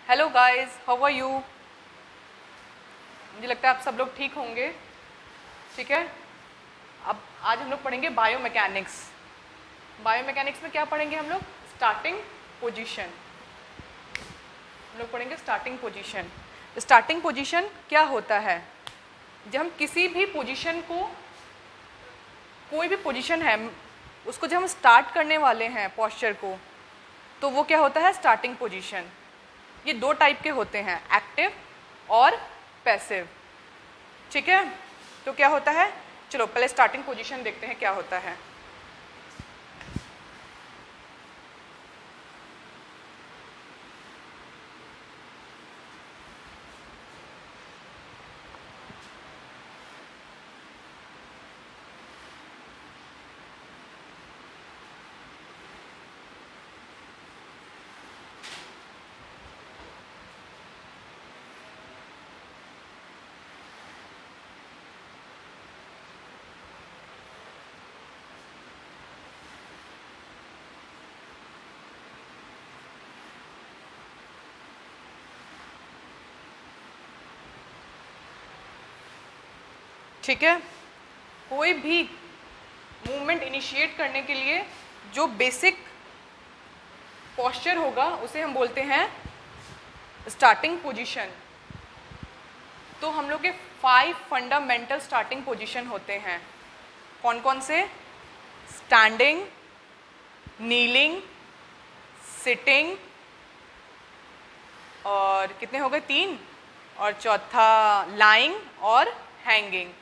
Hello guys, how are you. मुझे लगता है आप सब लोग ठीक होंगे। ठीक है, अब आज हम लोग पढ़ेंगे बायोमैकेनिक्स। बायोमैकेनिक्स में क्या पढ़ेंगे हम लोग? Starting position. हम लोग पढ़ेंगे स्टार्टिंग पोजीशन। स्टार्टिंग पोजीशन क्या होता है? जब हम किसी भी पोजीशन को, कोई भी पोजीशन है उसको जब हम स्टार्ट करने वाले हैं पोस्चर को, तो वो क्या होता है? Starting position. ये दो टाइप के होते हैं, एक्टिव और पैसिव। ठीक है, तो क्या होता है, चलो पहले स्टार्टिंग पोजीशन देखते हैं क्या होता है। ठीक है, कोई भी मूवमेंट इनिशिएट करने के लिए जो बेसिक पोस्चर होगा उसे हम बोलते हैं स्टार्टिंग पोजीशन। तो हम लोग के 5 फंडामेंटल स्टार्टिंग पोजीशन होते हैं। कौन कौन से? स्टैंडिंग, नीलिंग, सिटिंग, और कितने हो गए? 3, और चौथा लाइंग और हैंगिंग।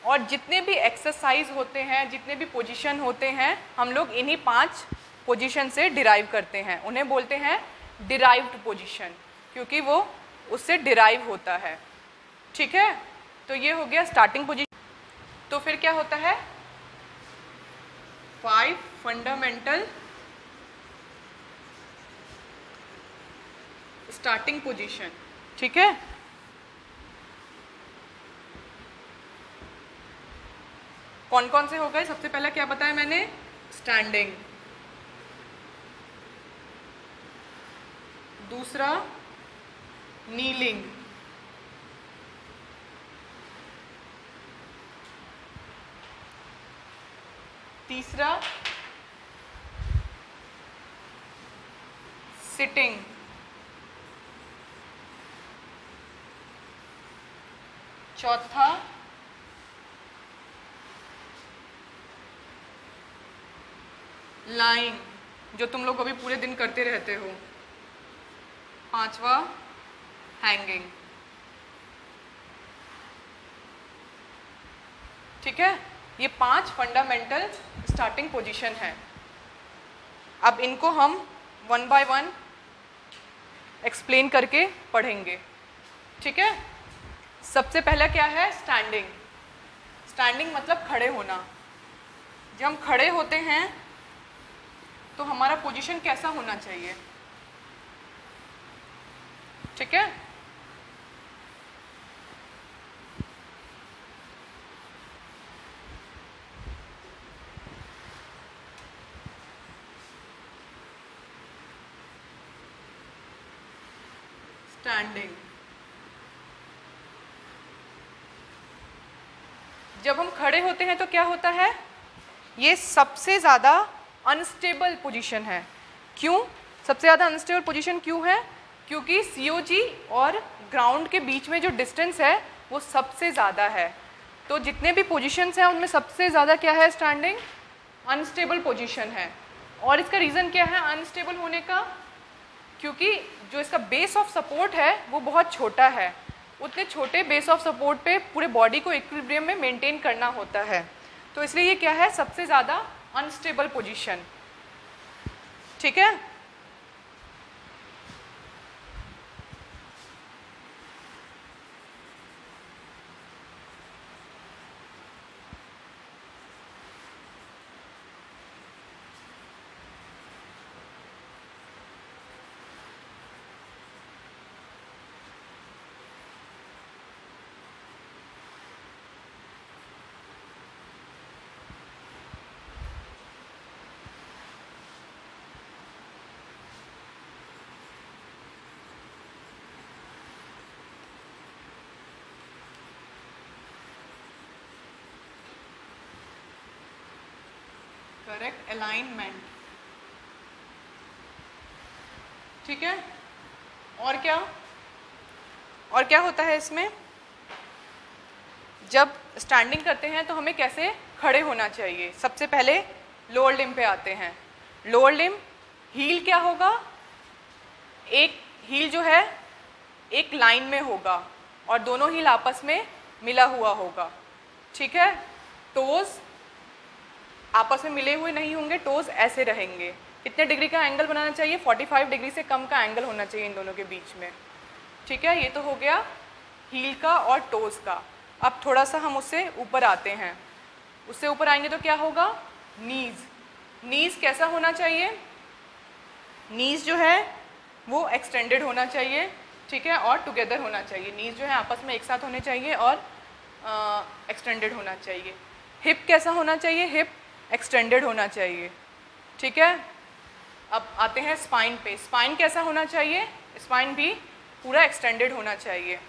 और जितने भी एक्सरसाइज होते हैं, जितने भी पोजीशन होते हैं, हम लोग इन्हीं 5 पोजीशन से डिराइव करते हैं। उन्हें बोलते हैं डिराइव्ड पोजीशन, क्योंकि वो उससे डिराइव होता है। ठीक है, तो ये हो गया स्टार्टिंग पोजीशन। तो फिर क्या होता है? 5 फंडामेंटल स्टार्टिंग पोजीशन। ठीक है, कौन कौन से हो गए? सबसे पहला क्या बताया मैंने? स्टैंडिंग। दूसरा नीलिंग। तीसरा सिटिंग। चौथा लाइंग, जो तुम लोग अभी पूरे दिन करते रहते हो। पांचवा हैंगिंग। ठीक है, ये 5 फंडामेंटल स्टार्टिंग पोजीशन है। अब इनको हम 1 बाय 1 एक्सप्लेन करके पढ़ेंगे। ठीक है, सबसे पहला क्या है? स्टैंडिंग। स्टैंडिंग मतलब खड़े होना। जब हम खड़े होते हैं तो हमारा पोजीशन कैसा होना चाहिए? ठीक है, स्टैंडिंग। जब हम खड़े होते हैं तो क्या होता है? ये सबसे ज़्यादा अनस्टेबल पोजीशन है। क्यों सबसे ज़्यादा अनस्टेबल पोजीशन क्यों है? क्योंकि सीओजी और ग्राउंड के बीच में जो डिस्टेंस है वो सबसे ज़्यादा है। तो जितने भी पोजीशंस हैं उनमें सबसे ज़्यादा क्या है? स्टैंडिंग अनस्टेबल पोजीशन है। और इसका रीज़न क्या है अनस्टेबल होने का? क्योंकि जो इसका बेस ऑफ सपोर्ट है वो बहुत छोटा है। उतने छोटे बेस ऑफ सपोर्ट पे पूरे बॉडी को इक्विलिब्रियम में मेंटेन करना होता है। तो इसलिए ये क्या है? सबसे ज़्यादा अनस्टेबल पोजीशन। ठीक है, करेक्ट अलाइनमेंट। ठीक है, और क्या होता है इसमें, जब स्टैंडिंग करते हैं तो हमें कैसे खड़े होना चाहिए। सबसे पहले लोअर लिम्ब पे आते हैं। लोअर लिम्ब हील क्या होगा, एक हील जो है एक लाइन में होगा और दोनों हील आपस में मिला हुआ होगा। ठीक है, टोज आपस में मिले हुए नहीं होंगे, टोज ऐसे रहेंगे। कितने डिग्री का एंगल बनाना चाहिए, 45 डिग्री से कम का एंगल होना चाहिए इन दोनों के बीच में। ठीक है, ये तो हो गया हील का और टोज का। अब थोड़ा सा हम उससे ऊपर आते हैं। उससे ऊपर आएंगे तो क्या होगा, नीज। नीज कैसा होना चाहिए, नीज जो है वो एक्सटेंडेड होना चाहिए। ठीक है, और टुगेदर होना चाहिए। नीज जो है आपस में एक साथ होने चाहिए और एक्सटेंडेड होना चाहिए। हिप कैसा होना चाहिए, हिप एक्सटेंडेड होना चाहिए। ठीक है, अब आते हैं स्पाइन पे। स्पाइन कैसा होना चाहिए, स्पाइन भी पूरा एक्सटेंडेड होना चाहिए।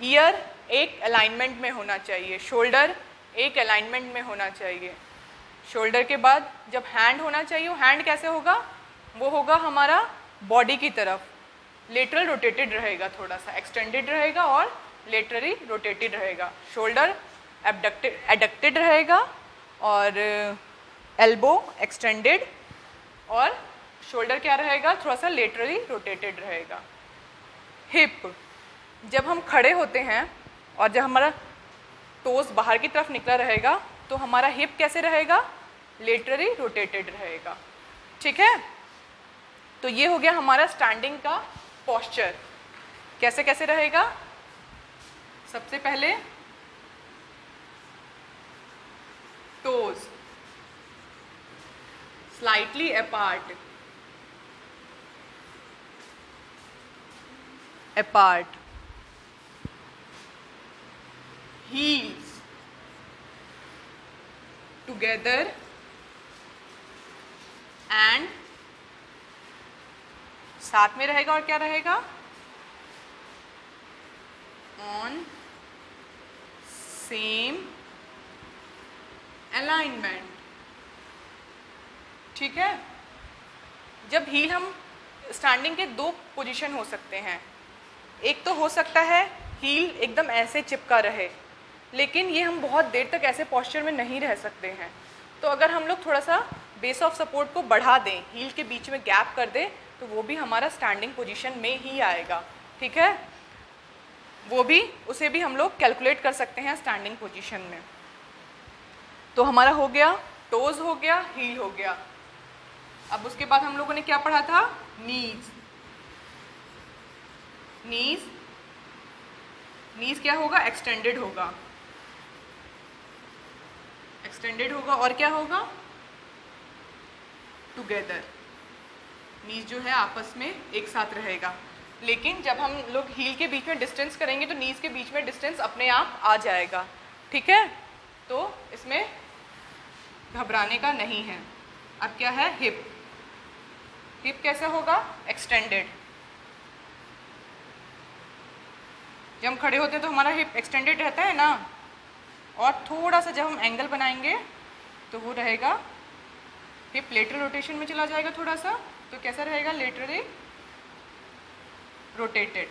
ईयर एक अलाइनमेंट में होना चाहिए। शोल्डर एक अलाइनमेंट में होना चाहिए। शोल्डर के बाद जब हैंड होना चाहिए, वो हैंड कैसे होगा, वो होगा हमारा बॉडी की तरफ, लेटरल रोटेटेड रहेगा, थोड़ा सा एक्सटेंडेड रहेगा और लेटरली रोटेटेड रहेगा। शोल्डर एडक्टेड रहेगा और एल्बो एक्सटेंडेड और शोल्डर क्या रहेगा, थोड़ा सा लेटरली रोटेटेड रहेगा। हिप, जब हम खड़े होते हैं और जब हमारा टोस बाहर की तरफ निकला रहेगा तो हमारा हिप कैसे रहेगा, लेटरली रोटेटेड रहेगा। ठीक है, तो ये हो गया हमारा स्टैंडिंग का पोस्चर। कैसे कैसे रहेगा, सबसे पहले toes slightly apart, heels together and साथ में रहेगा और क्या रहेगा, on same alignment। ठीक है, जब हील हम स्टैंडिंग के दो पोजीशन हो सकते हैं। एक तो हो सकता है हील एकदम ऐसे चिपका रहे, लेकिन ये हम बहुत देर तक ऐसे पोस्चर में नहीं रह सकते हैं। तो अगर हम लोग थोड़ा सा बेस ऑफ सपोर्ट को बढ़ा दें, हील के बीच में गैप कर दें, तो वो भी हमारा स्टैंडिंग पोजीशन में ही आएगा। ठीक है, वो भी, उसे भी हम लोग कैलकुलेट कर सकते हैं स्टैंडिंग पोजीशन में। तो हमारा हो गया टोज, हो गया हील, हो गया। अब उसके बाद हम लोगों ने क्या पढ़ा था, नीज। नीज क्या होगा, एक्सटेंडेड होगा, एक्सटेंडेड होगा और क्या होगा, टुगेदर। नीज जो है आपस में एक साथ रहेगा। लेकिन जब हम लोग हील के बीच में डिस्टेंस करेंगे तो नीज के बीच में डिस्टेंस अपने आप आ जाएगा। ठीक है, तो इसमें घबराने का नहीं है। अब क्या है, हिप। हिप कैसा होगा, एक्सटेंडेड। जब हम खड़े होते हैं तो हमारा हिप एक्सटेंडेड रहता है ना, और थोड़ा सा जब हम एंगल बनाएंगे तो वो रहेगा, हिप लेटरल रोटेशन में चला जाएगा थोड़ा सा, तो कैसा रहेगा, लेटरली रोटेटेड।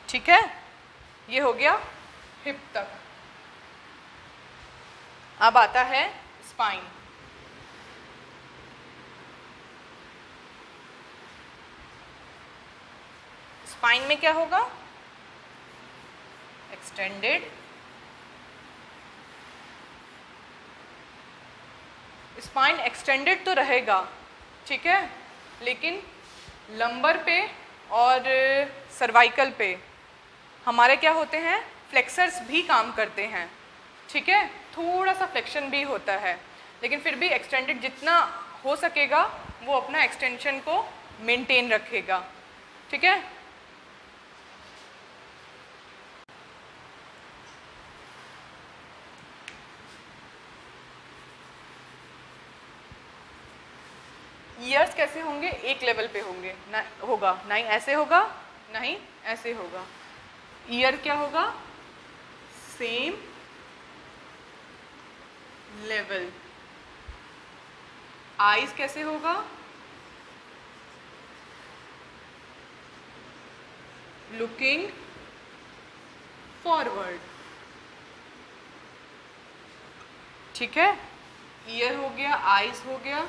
ठीक है, ये हो गया हिप तक। अब आता है स्पाइन। स्पाइन में क्या होगा, एक्सटेंडेड। स्पाइन एक्सटेंडेड तो रहेगा, ठीक है, लेकिन लंबर पे और सर्वाइकल पे हमारे क्या होते हैं, फ्लेक्सर्स भी काम करते हैं। ठीक है, थोड़ा सा फ्लेक्शन भी होता है, लेकिन फिर भी एक्सटेंडेड जितना हो सकेगा वो अपना एक्सटेंशन को मेंटेन रखेगा। ठीक है, ईयर्स कैसे होंगे, एक लेवल पे होंगे ना, होगा ना ही ऐसे होगा ना ही ऐसे होगा। ईयर क्या होगा, सेम लेवल। आईज कैसे होगा? Looking forward. ठीक है, ईयर हो गया, आईज हो गया,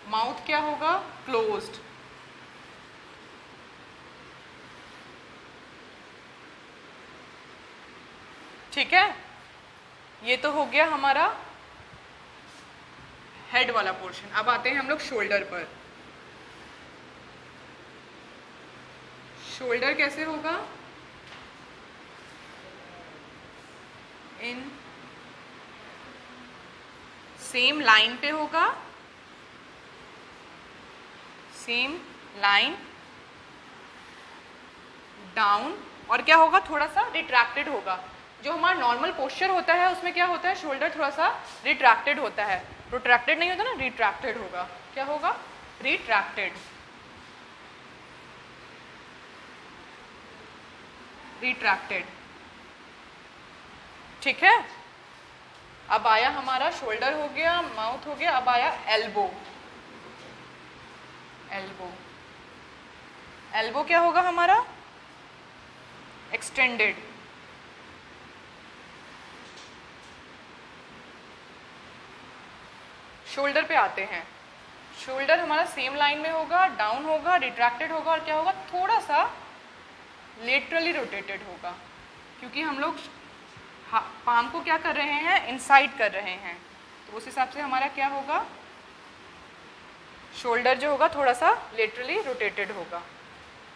माउथ क्या होगा? क्लोज्ड। ठीक है, ये तो हो गया हमारा हेड वाला पोर्शन। अब आते हैं हम लोग शोल्डर पर। शोल्डर कैसे होगा? इन सेम लाइन पे होगा, सेम लाइन डाउन, और क्या होगा? थोड़ा सा रिट्रैक्टेड होगा। जो हमारा नॉर्मल पोस्चर होता है उसमें क्या होता है? शोल्डर थोड़ा सा रिट्रैक्टेड होता है, प्रोट्रैक्टेड नहीं होता ना, रिट्रैक्टेड होगा। क्या होगा? रिट्रैक्टेड। रिट्रैक्टेड। ठीक है, अब आया हमारा शोल्डर हो गया, माउथ हो गया, अब आया एल्बो। एल्बो, एल्बो क्या होगा हमारा? एक्सटेंडेड। शोल्डर पे आते हैं। शोल्डर हमारा सेम लाइन में होगा, डाउन होगा, रिट्रैक्टेड होगा, और क्या होगा? थोड़ा सा लेटरली रोटेटेड होगा, क्योंकि हम लोग पाम को क्या कर रहे हैं? इनसाइड कर रहे हैं, तो उस हिसाब से हमारा क्या होगा? शोल्डर जो होगा थोड़ा सा लेटरली रोटेटेड होगा।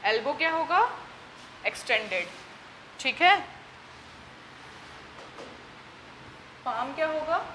एल्बो क्या होगा? एक्सटेंडेड। ठीक है, पाम क्या होगा?